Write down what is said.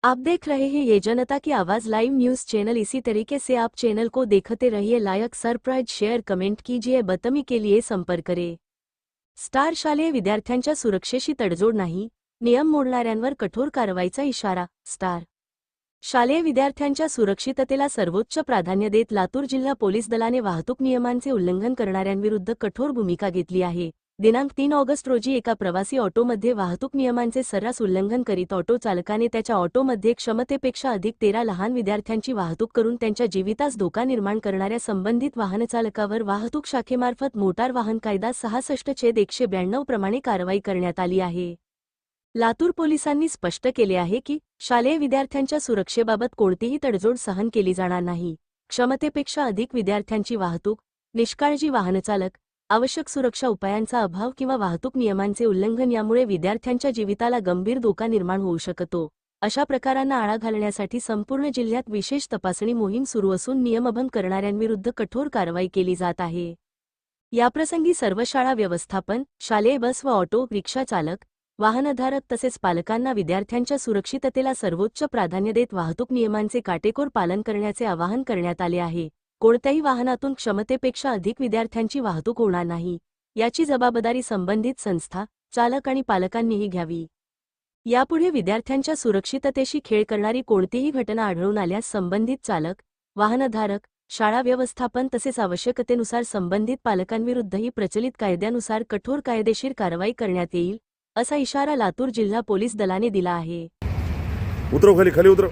आप देख रहे हैं ये जनता की आवाज लाइव न्यूज चैनल। इसी तरीके से आप चैनल को देखते रहिए। लाइक सब्सक्राइब शेअर कमेंट कीजिए। बतमी के लिए संपर्क करें। स्टार शालेय विद्यार्थ्यांच्या सुरक्षेशी तडजोड नाही, नियम मोडणाऱ्यांवर कठोर कारवाईचा इशारा। स्टार शालेय विद्यार्थ्यांच्या सुरक्षिततेला सर्वोच्च प्राधान्य देत लातूर जिल्हा पोलीस दलाने वाहतूक नियमांचे उल्लंघन करणाऱ्यांविरुद्ध कठोर भूमिका घेतली आहे। दिनांक 3 ऑगस्ट रोजी एका प्रवासी ऑटोमध्ये वाहतूक नियमांचे सर्रास उल्लंघन करीत ऑटो चालकाने त्याच्या ऑटोमध्ये क्षमतेपेक्षा अधिक 13 लहान विद्यार्थ्यांची वाहतूक करून त्यांच्या जीवितास धोका निर्माण करणाऱ्या संबंधित वाहनचालकावर वाहतूक शाखेमार्फत मोटार वाहन कायदा 66/192 प्रमाणे कारवाई करण्यात आली आहे। लातूर पोलिसांनी स्पष्ट केले आहे की शालेय विद्यार्थ्यांच्या सुरक्षेबाबत कोणतीही तडजोड सहन केली जाणार नाही। क्षमतेपेक्षा अधिक विद्यार्थ्यांची वाहतूक, निष्काळजी वाहनचालक, आवश्यक सुरक्षा उपायांचा अभाव किंवा वाहतूक नियमांचे उल्लंघन यामुळे विद्यार्थ्यांच्या जीविताला गंभीर धोका निर्माण होऊ शकतो। अशा प्रकारांना आळा घालण्यासाठी संपूर्ण जिल्ह्यात विशेष तपासणी मोहीम सुरू असून नियमभंग करणाऱ्यांविरुद्ध कठोर कारवाई केली जात आहे। याप्रसंगी सर्व शाळा व्यवस्थापन, शालेय बस व ऑटो रिक्षा चालक, वाहनधारक तसेच पालकांना विद्यार्थ्यांच्या सुरक्षिततेला सर्वोच्च प्राधान्य देत वाहतूक नियमांचे काटेकोर पालन करण्याचे आवाहन करण्यात आले आहे। कोणत्याही वाहनातून क्षमतेपेक्षा अधिक विद्यार्थ्यांची वाहतूक होणार नाही, याची जबाबदारी संबंधित संस्था, चालक आणि पालकांनीही घ्यावी। यापुढे विद्यार्थ्यांच्या सुरक्षिततेशी खेळ करणारी कोणतीही घटना आढळून आल्यास संबंधित चालक, वाहनधारक, शाळा व्यवस्थापन तसेच आवश्यकतेनुसार संबंधित पालकांविरुद्धही प्रचलित कायद्यानुसार कठोर कायदेशीर कारवाई करण्यात येईल, असा इशारा लातूर जिल्हा पोलीस दलाने दिला आहे। उतरो खाली उतरो।